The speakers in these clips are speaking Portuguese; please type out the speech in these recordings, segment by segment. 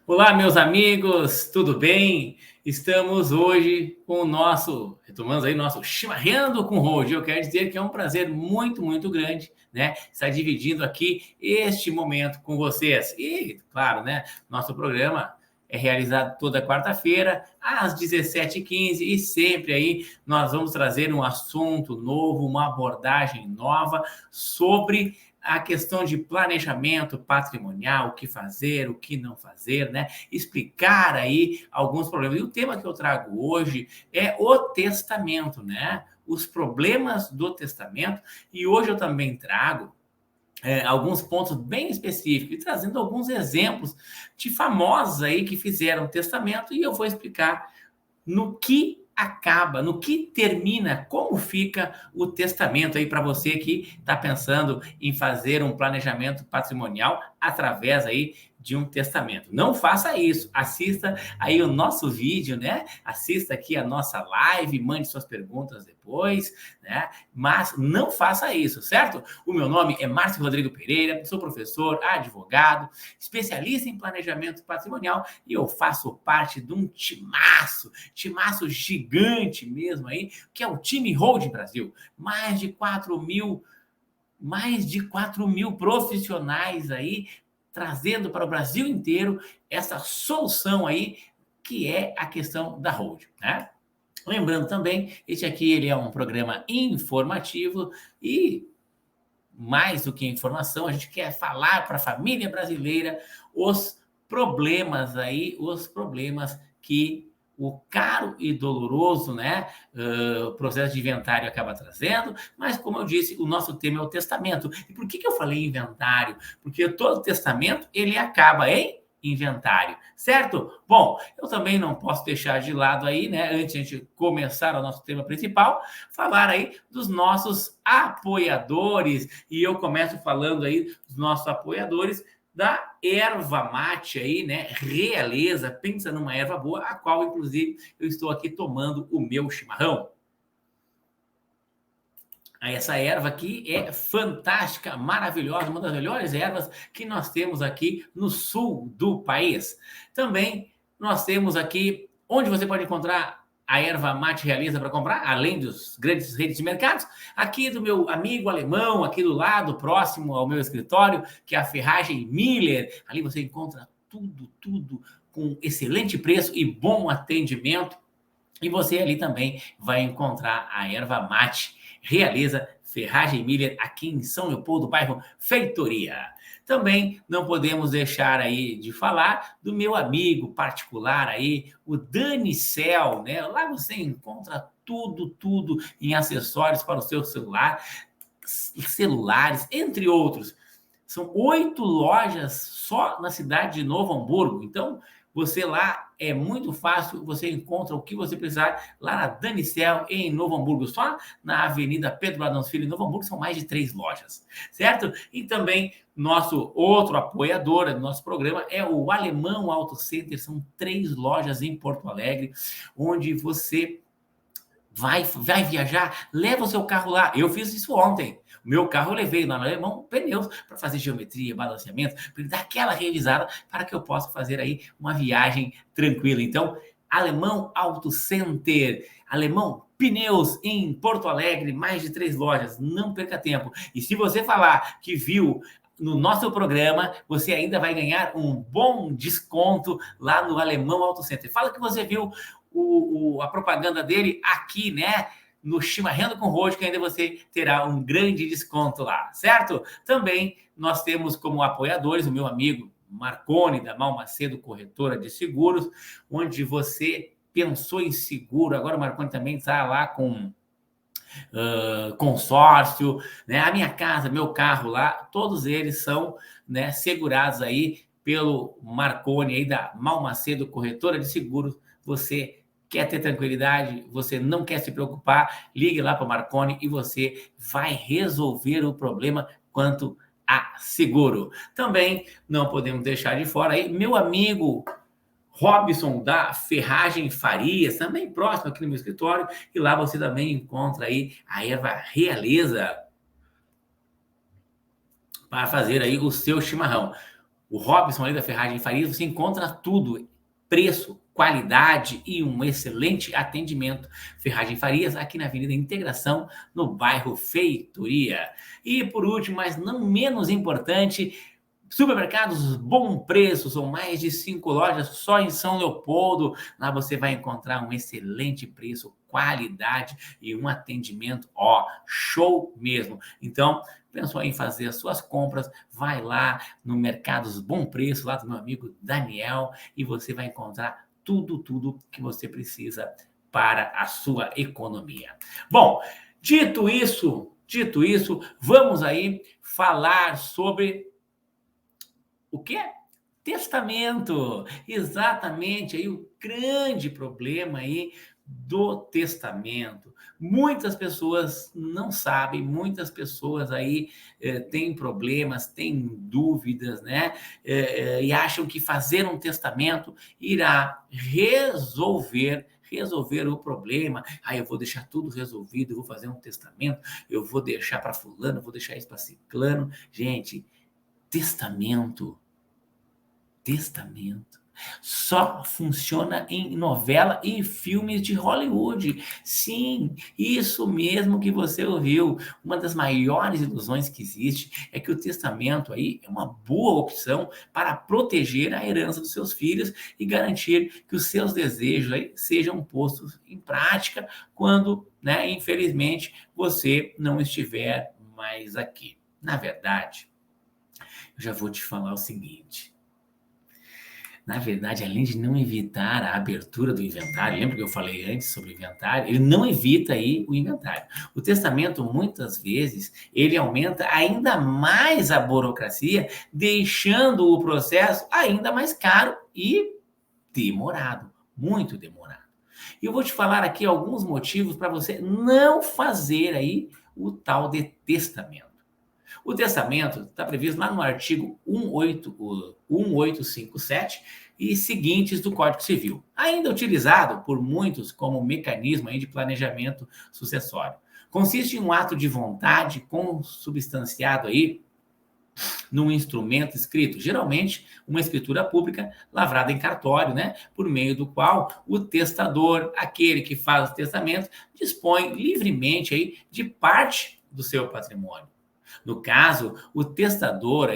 Olá, meus amigos, tudo bem? Estamos hoje com retomamos aí nosso Chimarrando com Rold. Eu quero dizer que é um prazer muito grande, né, estar dividindo aqui este momento com vocês. E, claro, né, nosso programa é realizado toda quarta-feira, às 17h15, e sempre aí nós vamos trazer um assunto novo, uma abordagem nova sobre a questão de planejamento patrimonial, o que fazer, o que não fazer, né? Explicar aí alguns problemas. E o tema que eu trago hoje é o testamento, né? Os problemas do testamento. E hoje eu também trago alguns pontos bem específicos e trazendo alguns exemplos de famosos aí que fizeram testamento, e eu vou explicar no que acaba, no que termina, como fica o testamento aí para você que está pensando em fazer um planejamento patrimonial através aí de um testamento. Não faça isso, assista aí o nosso vídeo, né? Assista aqui a nossa live, mande suas perguntas depois, né? Mas não faça isso, certo? O meu nome é Márcio Rodrigo Pereira, sou professor, advogado, especialista em planejamento patrimonial, e eu faço parte de um timaço gigante mesmo aí, que é o time Holding Brasil. Mais de 4 mil profissionais aí, trazendo para o Brasil inteiro essa solução aí, que é a questão da Holding, né? Lembrando também, este aqui ele é um programa informativo e, mais do que informação, a gente quer falar para a família brasileira os problemas que o caro e doloroso, né, processo de inventário acaba trazendo, mas, como eu disse, o nosso tema é o testamento. E por que eu falei inventário? Porque todo testamento, ele acaba em inventário, certo? Bom, eu também não posso deixar de lado aí, né, antes de a gente começar o nosso tema principal, falar aí dos nossos apoiadores, e eu começo falando aí dos nossos apoiadores da erva mate aí, né, Realeza. Pensa numa erva boa, a qual, inclusive, eu estou aqui tomando o meu chimarrão. Essa erva aqui é fantástica, maravilhosa, uma das melhores ervas que nós temos aqui no sul do país. Também nós temos aqui, onde você pode encontrar a erva mate Realiza para comprar, além dos grandes redes de mercados, aqui do meu amigo alemão, aqui do lado, próximo ao meu escritório, que é a Ferragem Miller. Ali você encontra tudo com excelente preço e bom atendimento. E você ali também vai encontrar a erva mate Realiza Ferragem Miller, aqui em São Leopoldo, bairro Feitoria. Também não podemos deixar aí de falar do meu amigo particular aí, o Danicel, né? Lá você encontra tudo em acessórios para o seu celular, celulares, entre outros. São 8 lojas só na cidade de Novo Hamburgo. Então, você lá é muito fácil, você encontra o que você precisar lá na Danicel, em Novo Hamburgo. Só na Avenida Pedro Adãos Filho, em Novo Hamburgo, são mais de 3 lojas, certo? E também nosso outro apoiador do nosso programa é o Alemão Auto Center. São 3 lojas em Porto Alegre, onde você vai viajar, leva o seu carro lá. Eu fiz isso ontem. O meu carro eu levei lá no Alemão pneus para fazer geometria, balanceamento, para ele dar aquela revisada para que eu possa fazer aí uma viagem tranquila. Então, Alemão Auto Center, Alemão Pneus em Porto Alegre, mais de 3 lojas. Não perca tempo. E se você falar que viu no nosso programa, você ainda vai ganhar um bom desconto lá no Alemão Auto Center. Fala que você viu a propaganda dele aqui, né, no Chimarrando com Rold, que ainda você terá um grande desconto lá, certo? Também nós temos como apoiadores o meu amigo Marconi, da Malmacedo Corretora de Seguros, onde você pensou em seguro. Agora o Marconi também está lá com consórcio, né? A minha casa, meu carro lá, todos eles são, né, segurados aí pelo Marconi aí da Malmacedo Corretora de Seguros. Você quer ter tranquilidade, você não quer se preocupar, ligue lá para o Marconi e você vai resolver o problema quanto a seguro. Também não podemos deixar de fora aí meu amigo Robson da Ferragem Farias, também próximo aqui no meu escritório, e lá você também encontra aí a erva Realeza para fazer aí o seu chimarrão. o Robson ali da Ferragem Farias, você encontra tudo, preço, qualidade e um excelente atendimento. Ferragem Farias, aqui na Avenida Integração, no bairro Feitoria. E por último, mas não menos importante, supermercados Bom Preço, são mais de 5 lojas só em São Leopoldo. Lá você vai encontrar um excelente preço, qualidade e um atendimento, ó, show mesmo. Então, pensou em fazer as suas compras, vai lá no Mercados Bom Preço, lá do meu amigo Daniel, e você vai encontrar tudo que você precisa para a sua economia. Bom, dito isso, vamos aí falar sobre o quê? Testamento. Exatamente, aí o grande problema aí do testamento. Muitas pessoas não sabem, muitas pessoas aí têm problemas, têm dúvidas, né? E acham que fazer um testamento irá resolver o problema. Aí eu vou deixar tudo resolvido, eu vou fazer um testamento, eu vou deixar para fulano, vou deixar isso para ciclano. Gente, testamento só funciona em novela e filmes de Hollywood. Sim, isso mesmo que você ouviu. Uma das maiores ilusões que existe é que o testamento aí é uma boa opção para proteger a herança dos seus filhos e garantir que os seus desejos aí sejam postos em prática quando, né, infelizmente, você não estiver mais aqui. Na verdade, eu já vou te falar o seguinte. Na verdade, além de não evitar a abertura do inventário, lembra que eu falei antes sobre o inventário? Ele não evita aí o inventário. O testamento, muitas vezes, ele aumenta ainda mais a burocracia, deixando o processo ainda mais caro e demorado, muito demorado. E eu vou te falar aqui alguns motivos para você não fazer aí o tal de testamento. O testamento está previsto lá no artigo 1857 e seguintes do Código Civil, ainda utilizado por muitos como mecanismo aí de planejamento sucessório. Consiste em um ato de vontade consubstanciado aí num instrumento escrito, geralmente uma escritura pública lavrada em cartório, né, por meio do qual o testador, aquele que faz o testamento, dispõe livremente aí de parte do seu patrimônio. No caso, o testador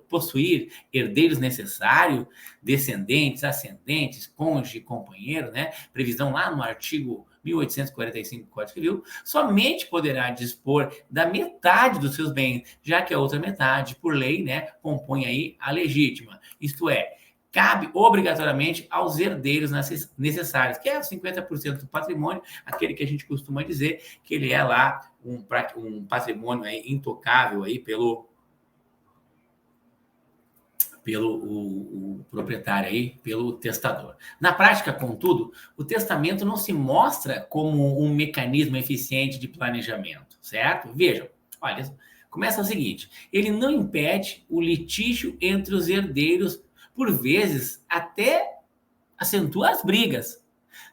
possuir herdeiros necessários, descendentes, ascendentes, cônjuge, companheiro, né? Previsão lá no artigo 1845 do Código Civil, somente poderá dispor da metade dos seus bens, já que a outra metade, por lei, né, compõe aí a legítima. Isto é, cabe obrigatoriamente aos herdeiros necessários, que é 50% do patrimônio, aquele que a gente costuma dizer que ele é lá um patrimônio aí intocável aí pelo o proprietário aí, pelo testador. Na prática, contudo, o testamento não se mostra como um mecanismo eficiente de planejamento, certo? Vejam, olha, começa o seguinte, ele não impede o litígio entre os herdeiros, por vezes até acentua as brigas.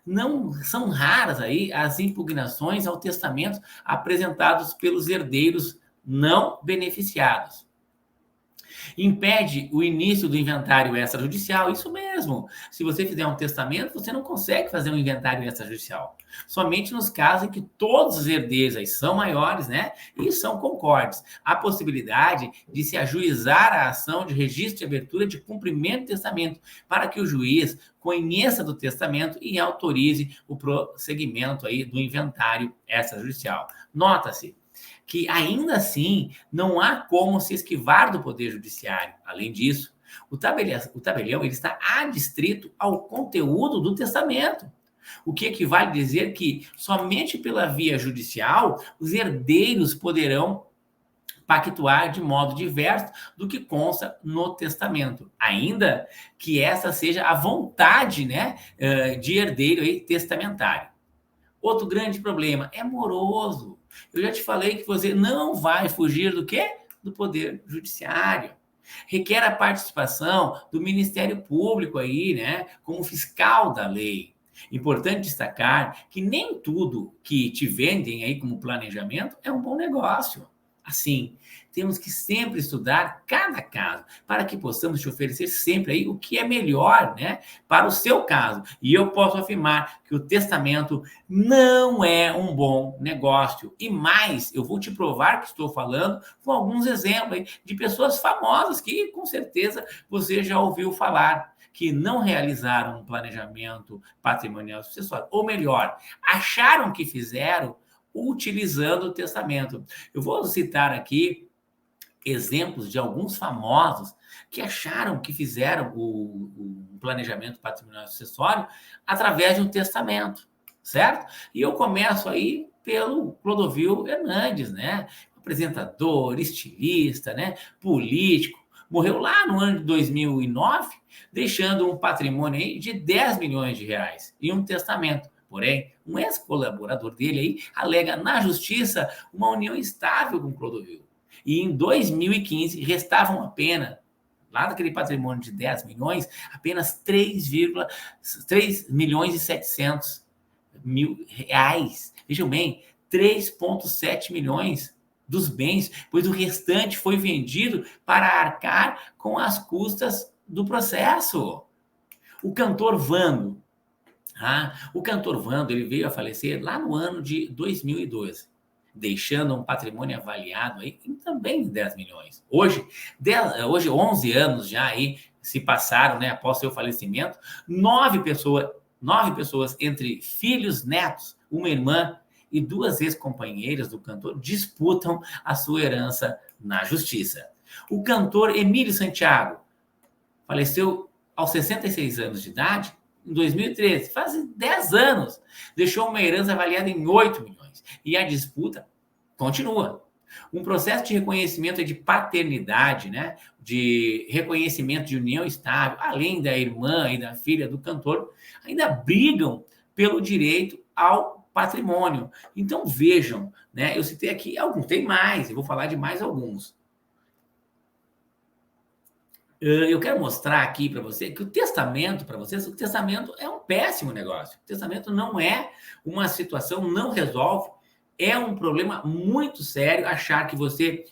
Não são raras aí as impugnações ao testamento apresentados pelos herdeiros não beneficiados. Impede o início do inventário extrajudicial, isso mesmo. Se você fizer um testamento, você não consegue fazer um inventário extrajudicial. Somente nos casos em que todos os herdeiros aí são maiores, né, e são concordes. Há possibilidade de se ajuizar a ação de registro de abertura de cumprimento do testamento, para que o juiz conheça do testamento e autorize o prosseguimento aí do inventário extrajudicial. Nota-se que ainda assim não há como se esquivar do Poder Judiciário. Além disso, o tabelião ele está adstrito ao conteúdo do testamento, o que equivale a dizer que somente pela via judicial os herdeiros poderão pactuar de modo diverso do que consta no testamento, ainda que essa seja a vontade, né, de herdeiro aí, testamentário. Outro grande problema é moroso. Eu já te falei que você não vai fugir do quê? Do Poder Judiciário. Requer a participação do Ministério Público aí, né, como fiscal da lei. Importante destacar que nem tudo que te vendem aí como planejamento é um bom negócio. Assim, temos que sempre estudar cada caso, para que possamos te oferecer sempre aí o que é melhor, né, para o seu caso. E eu posso afirmar que o testamento não é um bom negócio. E mais, eu vou te provar que estou falando com alguns exemplos aí de pessoas famosas que, com certeza, você já ouviu falar, que não realizaram um planejamento patrimonial sucessório. Ou melhor, acharam que fizeram utilizando o testamento. Eu vou citar aqui exemplos de alguns famosos que acharam que fizeram o planejamento patrimonial sucessório através de um testamento, certo? E eu começo aí pelo Clodovil Hernandes, né? Apresentador, estilista, né? Político. Morreu lá no ano de 2009, deixando um patrimônio aí de 10 milhões de reais e um testamento. Porém, um ex-colaborador dele aí alega na justiça uma união estável com Clodovil. E em 2015 restavam apenas, lá daquele patrimônio de 10 milhões, apenas 3 milhões e 700 mil reais. Vejam bem, 3,7 milhões dos bens, pois o restante foi vendido para arcar com as custas do processo. O cantor Vando, ele veio a falecer lá no ano de 2012, deixando um patrimônio avaliado aí também em 10 milhões. Hoje, 11 anos já aí se passaram, né, após seu falecimento, 9 pessoas entre filhos, netos, uma irmã e 2 ex-companheiras do cantor disputam a sua herança na justiça. O cantor Emílio Santiago faleceu aos 66 anos de idade em 2013, faz 10 anos. Deixou uma herança avaliada em 8 milhões. E a disputa continua. Um processo de reconhecimento de paternidade, né? De reconhecimento de união estável, além da irmã e da filha do cantor, ainda brigam pelo direito ao patrimônio. Então, vejam, né? Eu citei aqui alguns, tem mais, eu vou falar de mais alguns. Eu quero mostrar aqui para você que o testamento, para vocês, o testamento é um péssimo negócio. O testamento não é uma situação, não resolve, é um problema muito sério achar que você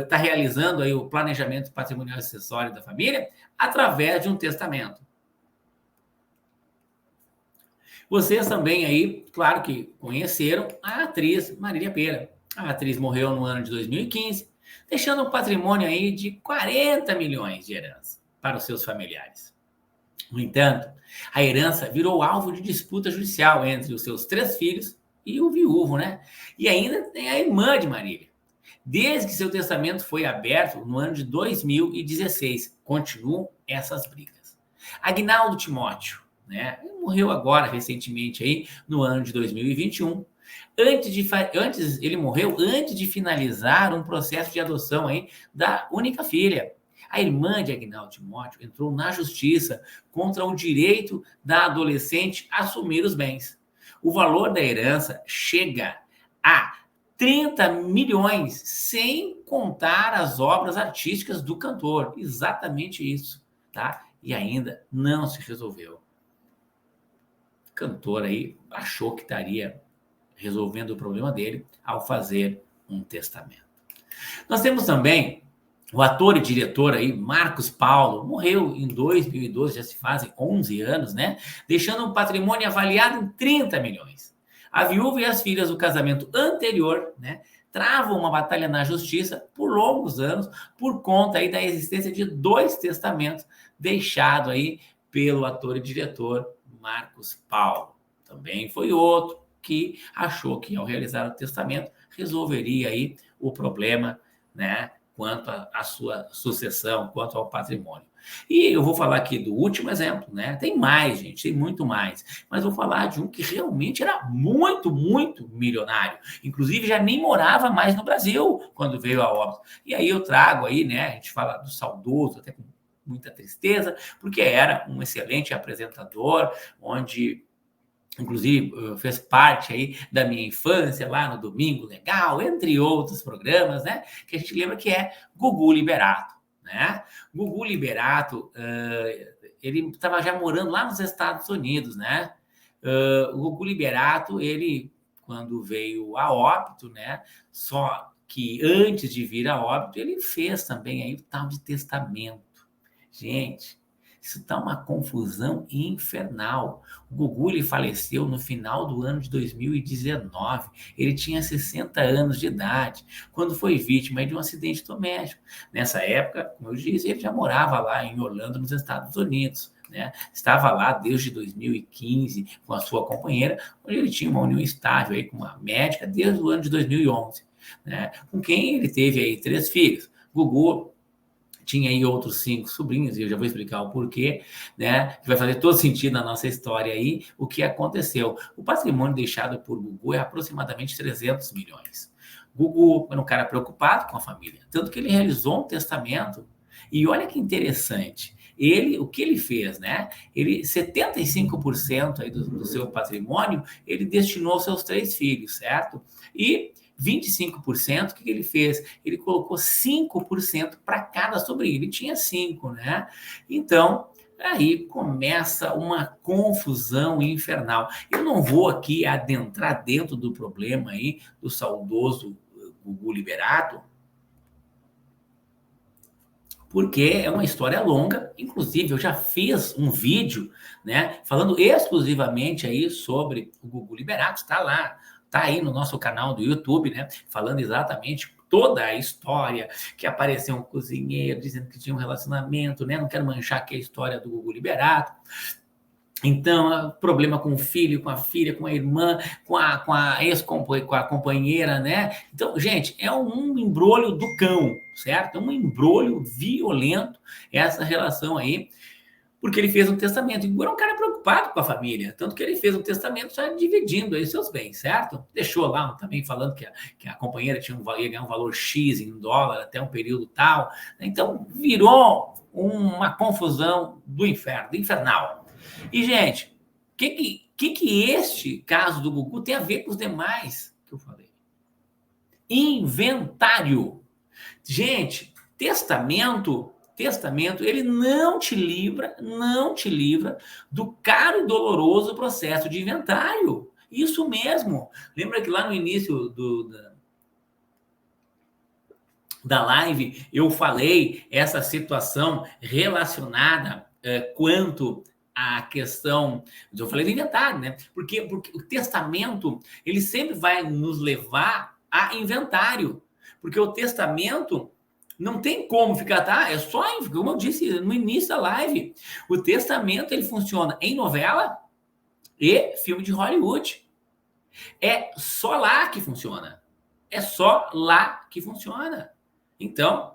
está realizando aí o planejamento patrimonial sucessório da família através de um testamento. Vocês também aí, claro que conheceram a atriz Marília Pêra. A atriz morreu no ano de 2015, deixando um patrimônio aí de 40 milhões de herança para os seus familiares. No entanto, a herança virou alvo de disputa judicial entre os seus 3 filhos e o viúvo, né? E ainda tem a irmã de Marília. Desde que seu testamento foi aberto no ano de 2016, continuam essas brigas. Aguinaldo Timóteo, né? Ele morreu agora, recentemente, aí, no ano de 2021. Ele morreu antes de finalizar um processo de adoção aí da única filha. A irmã de Aguinaldo Timóteo entrou na justiça contra o direito da adolescente a assumir os bens. O valor da herança chega a 30 milhões, sem contar as obras artísticas do cantor. Exatamente isso, tá? E ainda não se resolveu. O cantor aí achou que estaria resolvendo o problema dele ao fazer um testamento. Nós temos também o ator e diretor aí, Marcos Paulo, morreu em 2012, já se fazem 11 anos, né? Deixando um patrimônio avaliado em 30 milhões. A viúva e as filhas do casamento anterior, né, travam uma batalha na justiça por longos anos por conta aí da existência de 2 testamentos deixados aí pelo ator e diretor Marcos Paulo. Também foi outro que achou que ao realizar o testamento resolveria aí o problema, né, quanto à sua sucessão, quanto ao patrimônio. E eu vou falar aqui do último exemplo, né? Tem mais, gente, tem muito mais. Mas vou falar de um que realmente era muito, muito milionário. Inclusive, já nem morava mais no Brasil quando veio a óbito. E aí eu trago aí, né? A gente fala do saudoso, até com muita tristeza, porque era um excelente apresentador, onde inclusive fez parte aí da minha infância, lá no Domingo Legal, entre outros programas, né? Que a gente lembra que é Gugu Liberato, né? Gugu Liberato, ele estava já morando lá nos Estados Unidos, né? O Gugu Liberato, ele, quando veio a óbito, né? Só que antes de vir a óbito, ele fez também aí o tal de testamento. Gente, isso está uma confusão infernal. O Gugu, ele faleceu no final do ano de 2019. Ele tinha 60 anos de idade, quando foi vítima de um acidente doméstico. Nessa época, como eu disse, ele já morava lá em Orlando, nos Estados Unidos. Né? Estava lá desde 2015 com a sua companheira, onde ele tinha uma união estável aí com uma médica desde o ano de 2011, né? Com quem ele teve aí 3 filhos. Gugu tinha aí outros 5 sobrinhos, e eu já vou explicar o porquê, né? Que vai fazer todo sentido na nossa história aí, o que aconteceu. O patrimônio deixado por Gugu é aproximadamente 300 milhões. Gugu era um cara preocupado com a família, tanto que ele realizou um testamento, e olha que interessante, o que ele fez, né? 75% aí do seu patrimônio, ele destinou aos seus 3 filhos, certo? E 25%, o que ele fez? Ele colocou 5% para cada sobrinho. Ele tinha 5, né? Então, aí começa uma confusão infernal. Eu não vou aqui adentrar dentro do problema aí do saudoso Gugu Liberato, porque é uma história longa. Inclusive, eu já fiz um vídeo, né, falando exclusivamente aí sobre o Gugu Liberato. Está lá, está aí no nosso canal do YouTube, né, falando exatamente toda a história, que apareceu um cozinheiro dizendo que tinha um relacionamento, né, não quero manchar aqui a história do Gugu Liberato. Então, problema com o filho, com a filha, com a irmã, com a ex-companheira, né? Então, gente, é um embrolho do cão, certo? É um embrolho violento essa relação aí, porque ele fez um testamento. E era um cara preocupado com a família, tanto que ele fez um testamento já dividindo aí seus bens, certo? Deixou lá também falando que a companheira ia ganhar um valor X em dólar até um período tal. Então, virou uma confusão do inferno, do infernal. E, gente, o que este caso do Gugu tem a ver com os demais que eu falei? Inventário. Gente, testamento, ele não te livra do caro e doloroso processo de inventário. Isso mesmo. Lembra que lá no início da live eu falei essa situação relacionada quanto a questão, eu falei do inventário, né? Porque o testamento, ele sempre vai nos levar a inventário. Porque o testamento não tem como ficar, tá? É só, como eu disse no início da live, o testamento, ele funciona em novela e filme de Hollywood. É só lá que funciona. É só lá que funciona. Então,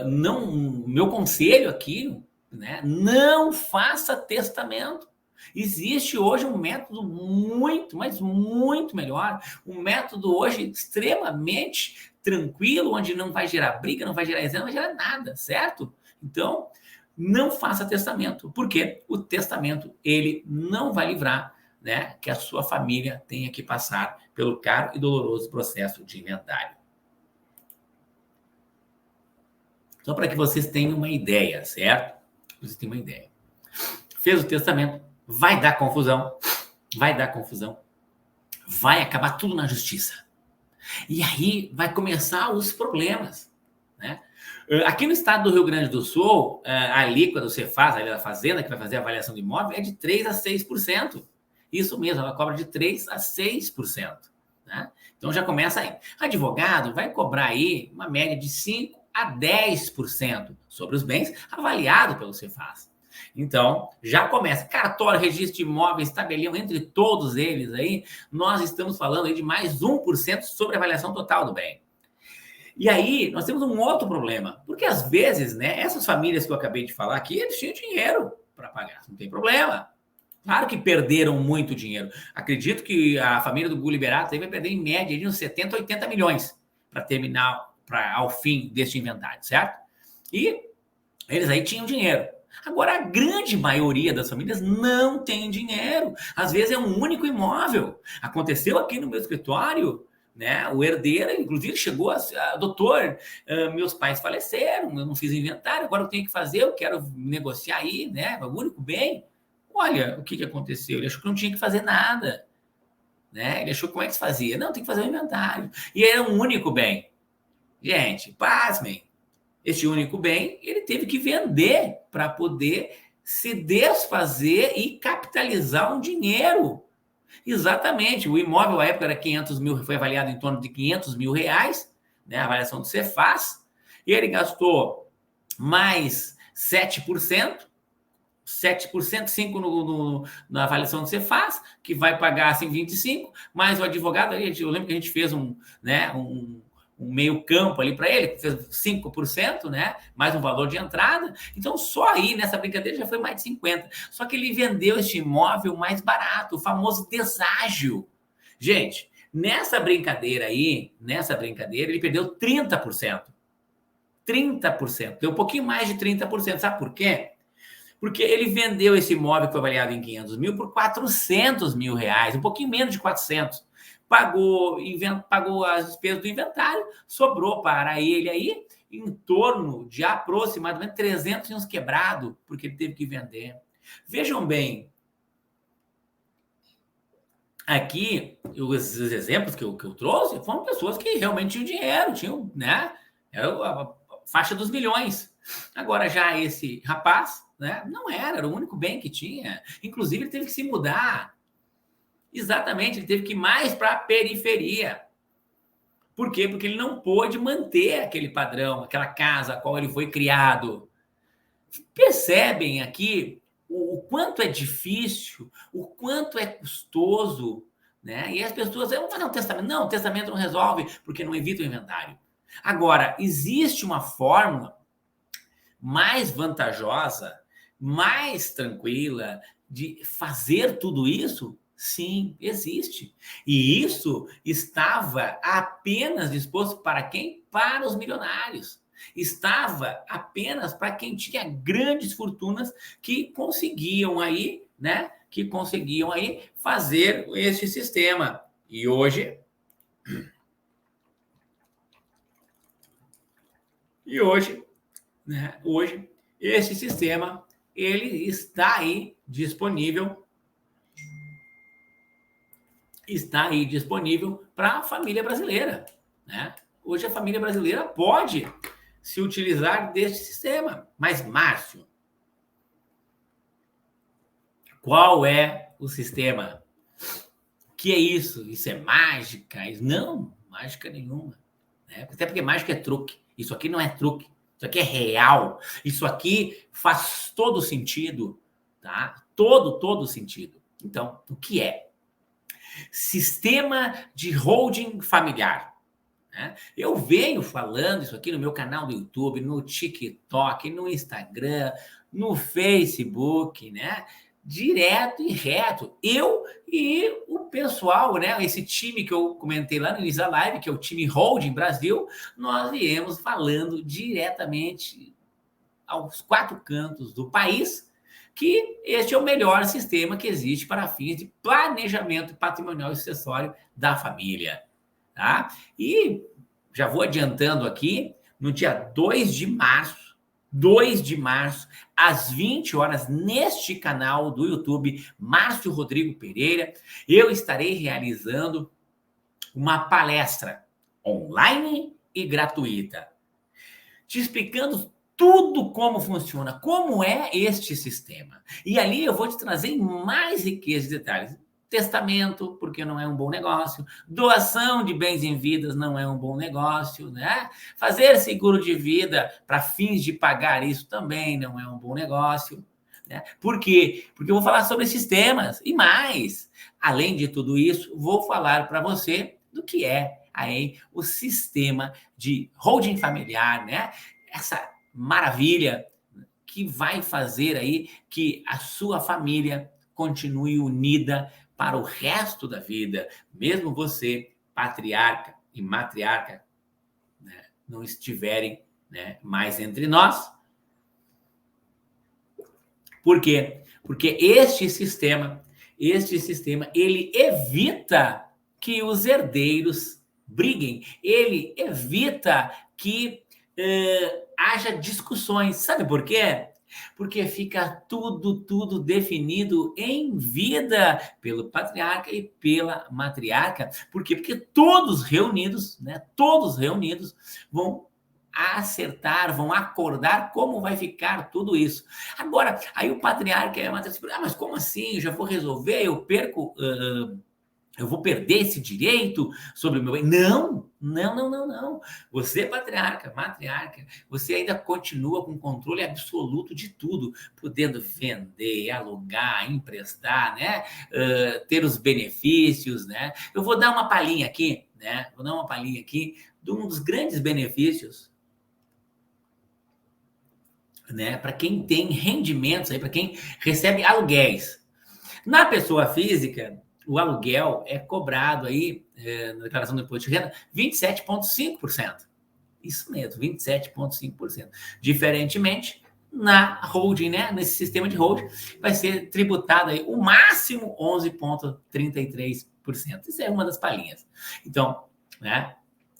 meu conselho aqui, né? Não faça testamento. Existe hoje um método muito, mas muito melhor, um método hoje extremamente tranquilo, onde não vai gerar briga, não vai gerar exemplo, não vai gerar nada, certo? Então, não faça testamento, porque o testamento, ele não vai livrar, né, que a sua família tenha que passar pelo caro e doloroso processo de inventário. Só para que vocês tenham uma ideia, certo? Vocês tenham uma ideia. Fez o testamento, vai dar confusão, vai acabar tudo na justiça. E aí vai começar os problemas, né? Aqui no estado do Rio Grande do Sul, a alíquota do Cefaz, ali da Fazenda, que vai fazer a avaliação do imóvel, é de 3% a 6%. Isso mesmo, ela cobra de 3% a 6%. Né? Então já começa aí. Advogado vai cobrar aí uma média de 5% a 10% sobre os bens avaliado pelo Cefaz. Então, já começa. Cartório, registro de imóveis, tabelião, entre todos eles aí, nós estamos falando aí de mais 1% sobre a avaliação total do bem. E aí, nós temos um outro problema, porque às vezes, né, essas famílias que eu acabei de falar aqui, eles tinham dinheiro para pagar, não tem problema. Claro que perderam muito dinheiro. Acredito que a família do Gugu Liberato aí vai perder em média de uns 70, 80 milhões para terminar, ao fim deste inventário, certo? E eles aí tinham dinheiro. Agora, a grande maioria das famílias não tem dinheiro. Às vezes é um único imóvel. Aconteceu aqui no meu escritório, né? O herdeiro, inclusive, chegou doutor, meus pais faleceram, eu não fiz inventário, agora eu tenho que fazer, eu quero negociar aí, né? O único bem. Olha o que aconteceu. Ele achou que não tinha que fazer nada. né? Ele achou como é que se fazia? Não, tem que fazer um inventário. E era um único bem. Gente, pasmem. Este único bem, ele teve que vender para poder se desfazer e capitalizar um dinheiro. Exatamente. O imóvel, à época, era 500 mil, foi avaliado em torno de 500 mil reais, né? A avaliação do Cefaz. E ele gastou mais 7%, 5% na avaliação que você faz, que vai pagar assim 25%, mais o advogado, eu lembro que a gente fez um meio campo ali para ele, que fez 5%, né? Mais um valor de entrada. Então, só aí, nessa brincadeira, já foi mais de 50%. Só que ele vendeu este imóvel mais barato, o famoso deságio. Gente, nessa brincadeira, ele perdeu 30%. 30%. Deu um pouquinho mais de 30%. Sabe por quê? Porque ele vendeu esse imóvel que foi avaliado em 500 mil por 400 mil reais, um pouquinho menos de 400. Pagou as despesas do inventário, sobrou para ele aí em torno de aproximadamente 300 e uns quebrado, porque ele teve que vender. Vejam bem, aqui os exemplos que eu trouxe foram pessoas que realmente tinham dinheiro, tinham, né? Era a faixa dos milhões. Agora, já esse rapaz, né, não era o único bem que tinha. Inclusive, ele teve que se mudar. Exatamente, ele teve que ir mais para a periferia. Por quê? Porque ele não pôde manter aquele padrão, aquela casa a qual ele foi criado. Percebem aqui o quanto é difícil, o quanto é custoso, né? E as pessoas vão fazer um testamento. Não, o testamento não resolve, porque não evita o inventário. Agora, existe uma fórmula mais vantajosa, mais tranquila de fazer tudo isso? Sim, existe. E isso estava apenas disposto para quem? Para os milionários. Estava apenas para quem tinha grandes fortunas que conseguiam aí, né? Que conseguiam aí fazer este sistema. E hoje, né? Hoje, esse sistema ele está aí disponível para a família brasileira, né? Hoje a família brasileira pode se utilizar deste sistema. Mas, Márcio, qual é o sistema? Que é isso? Isso é mágica? Não, mágica nenhuma, né? Até porque mágica é truque. Isso aqui não é truque. Isso aqui é real. Isso aqui faz todo sentido, tá? Todo sentido. Então, o que é? Sistema de holding familiar. Né? Eu venho falando isso aqui no meu canal do YouTube, no TikTok, no Instagram, no Facebook, né? Direto e reto. Eu e o pessoal, né? Esse time que eu comentei lá no início da live, que é o time Holding Brasil, nós viemos falando diretamente aos quatro cantos do país que este é o melhor sistema que existe para fins de planejamento patrimonial e sucessório da família. Tá? E já vou adiantando aqui, no dia 2 de março, às 20 horas, neste canal do YouTube, Márcio Rodrigo Pereira, eu estarei realizando uma palestra online e gratuita, te explicando tudo como funciona, como é este sistema. E ali eu vou te trazer mais riqueza de detalhes. Testamento, porque não é um bom negócio. Doação de bens em vidas não é um bom negócio, né? Fazer seguro de vida para fins de pagar isso também não é um bom negócio. Né? Por quê? Porque eu vou falar sobre sistemas e mais. Além de tudo isso, vou falar para você do que é aí o sistema de holding familiar, né? Essa maravilha que vai fazer aí que a sua família continue unida para o resto da vida, mesmo você, patriarca e matriarca, né, não estiverem, né, mais entre nós. Por quê? Porque este sistema, ele evita que os herdeiros briguem, ele evita que haja discussões. Sabe por quê? Porque fica tudo definido em vida pelo patriarca e pela matriarca. Por quê? Porque todos reunidos, né? Todos reunidos vão acertar, vão acordar como vai ficar tudo isso. Agora, aí o patriarca e a matriarca, mas como assim? Eu já vou resolver, eu perco... eu vou perder esse direito sobre o meu bem? Não. Você, patriarca, matriarca, você ainda continua com controle absoluto de tudo, podendo vender, alugar, emprestar, né? Ter os benefícios, né? Eu vou dar uma palhinha aqui, né? Vou dar uma palhinha aqui de um dos grandes benefícios, né? Para quem tem rendimentos aí, para quem recebe aluguéis. Na pessoa física, o aluguel é cobrado aí, na declaração do imposto de renda, 27,5%. Isso mesmo, 27,5%. Diferentemente, na holding, né? Nesse sistema de holding, vai ser tributado aí o máximo 11,33%. Isso é uma das palhinhas. Então, né?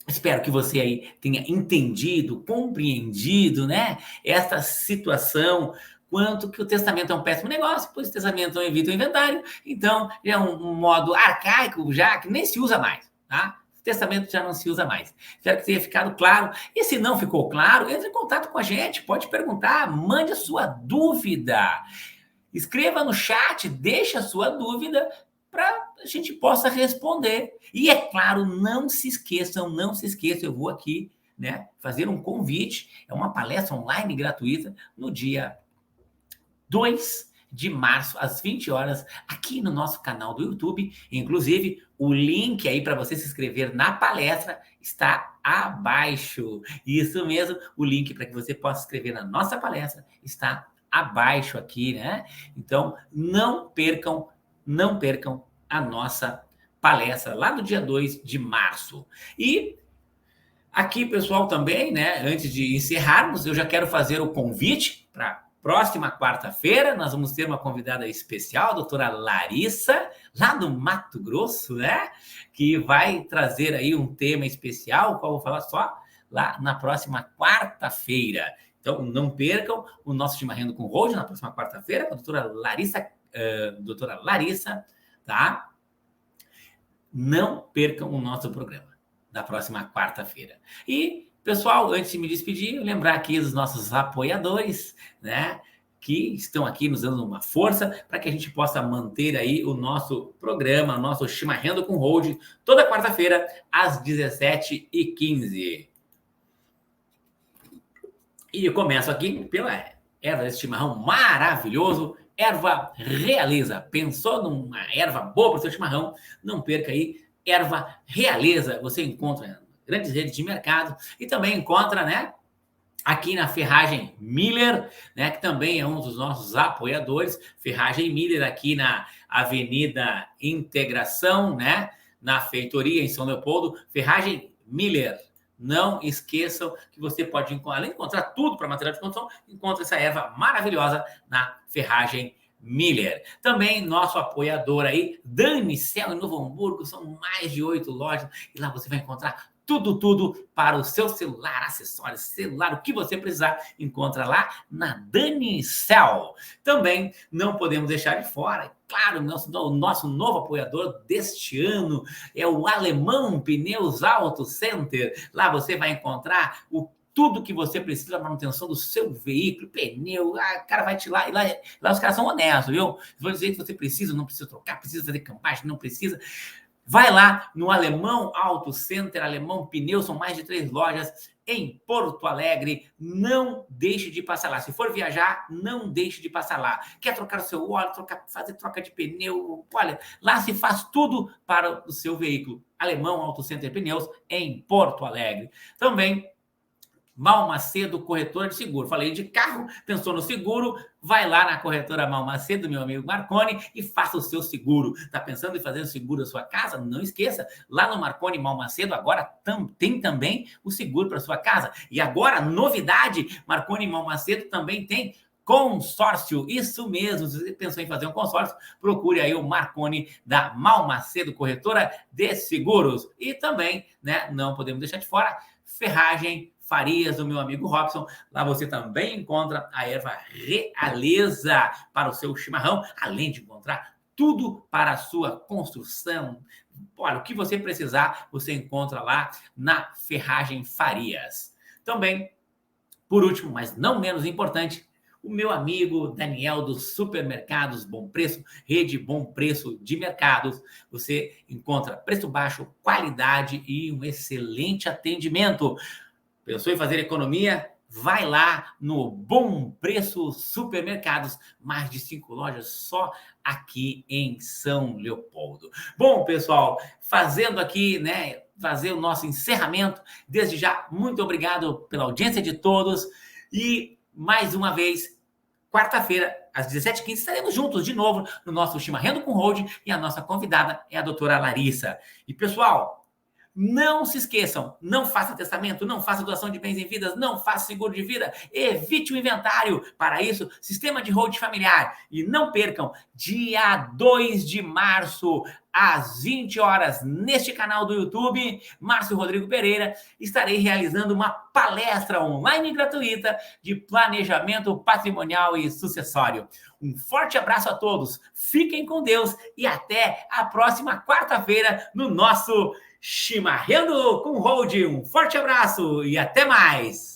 Espero que você aí tenha entendido, compreendido, né? Essa situação, quanto que o testamento é um péssimo negócio, pois o testamento não evita o inventário, então é um modo arcaico já, que nem se usa mais, tá? O testamento já não se usa mais. Espero que tenha ficado claro. E se não ficou claro, entre em contato com a gente, pode perguntar, mande a sua dúvida. Escreva no chat, deixa a sua dúvida para a gente possa responder. E é claro, não se esqueçam, eu vou aqui, né, fazer um convite, é uma palestra online gratuita no dia 2 de março, às 20 horas, aqui no nosso canal do YouTube. Inclusive, o link aí para você se inscrever na palestra está abaixo. Isso mesmo, o link para que você possa se inscrever na nossa palestra está abaixo aqui, né? Então, não percam a nossa palestra lá no dia 2 de março. E aqui, pessoal, também, né, antes de encerrarmos, eu já quero fazer o convite para próxima quarta-feira. Nós vamos ter uma convidada especial, a doutora Larissa, lá do Mato Grosso, né? Que vai trazer aí um tema especial, qual eu vou falar só lá na próxima quarta-feira. Então, não percam o nosso Chimarrando com Hold na próxima quarta-feira, com a doutora Larissa, tá? Não percam o nosso programa da próxima quarta-feira. E, pessoal, antes de me despedir, lembrar aqui dos nossos apoiadores, né? Que estão aqui nos dando uma força para que a gente possa manter aí o nosso programa, nosso Chimarrando com Hold, toda quarta-feira, às 17h15. E eu começo aqui pela erva desse chimarrão maravilhoso, Erva Realeza. Pensou numa erva boa para o seu chimarrão? Não perca aí, Erva Realeza. Você encontra em grandes redes de mercado e também encontra, né, aqui na Ferragem Miller, né, que também é um dos nossos apoiadores. Ferragem Miller aqui na Avenida Integração, né, na Feitoria em São Leopoldo. Ferragem Miller. Não esqueçam que você pode, além de encontrar tudo para material de construção, encontra essa erva maravilhosa na Ferragem Miller. Também nosso apoiador aí, Danicel, em Novo Hamburgo, são mais de 8 lojas e lá você vai encontrar tudo para o seu celular, acessórios, celular, o que você precisar, encontra lá na Danicel. Também não podemos deixar de fora, claro, o nosso novo apoiador deste ano é o Alemão Pneus Auto Center. Lá você vai encontrar tudo que você precisa para manutenção do seu veículo, pneu, o cara vai te lá, e lá os caras são honestos, viu? Vão dizer que você precisa, não precisa trocar, precisa fazer campagem, não precisa. Vai lá no Alemão Auto Center, Alemão Pneus, são mais de 3 lojas em Porto Alegre. Não deixe de passar lá. Se for viajar, não deixe de passar lá. Quer trocar o seu óleo, fazer troca de pneu? Olha, lá se faz tudo para o seu veículo. Alemão Auto Center Pneus em Porto Alegre. Também Mal Macedo, corretora de seguro. Falei de carro, pensou no seguro, vai lá na corretora Mal Macedo, meu amigo Marconi, e faça o seu seguro. Está pensando em fazer o seguro da sua casa? Não esqueça, lá no Marconi Mal Macedo agora tem também o seguro para sua casa. E agora, novidade, Marconi Mal Macedo também tem consórcio. Isso mesmo, se você pensou em fazer um consórcio, procure aí o Marconi da Mal Macedo, corretora de seguros. E também, né, não podemos deixar de fora, Ferragem Farias, do meu amigo Robson. Lá você também encontra a erva realeza para o seu chimarrão, além de encontrar tudo para a sua construção. Olha, o que você precisar, você encontra lá na Ferragem Farias. Também, por último, mas não menos importante, o meu amigo Daniel dos Supermercados Bom Preço, rede Bom Preço de mercados. Você encontra preço baixo, qualidade e um excelente atendimento. Pensou em fazer economia? Vai lá no Bom Preço Supermercados, mais de 5 lojas só aqui em São Leopoldo. Bom, pessoal, fazendo aqui, né, fazer o nosso encerramento. Desde já, muito obrigado pela audiência de todos e mais uma vez, quarta-feira, às 17h15, estaremos juntos de novo no nosso Chimarrando com Hold e a nossa convidada é a doutora Larissa. E, pessoal, não se esqueçam, não faça testamento, não faça doação de bens em vidas, não faça seguro de vida, evite o inventário. Para isso, sistema de hold familiar. E não percam, dia 2 de março, às 20 horas, neste canal do YouTube, Márcio Rodrigo Pereira, estarei realizando uma palestra online gratuita de planejamento patrimonial e sucessório. Um forte abraço a todos, fiquem com Deus e até a próxima quarta-feira no nosso Chimarrando com Hold. Um forte abraço e até mais!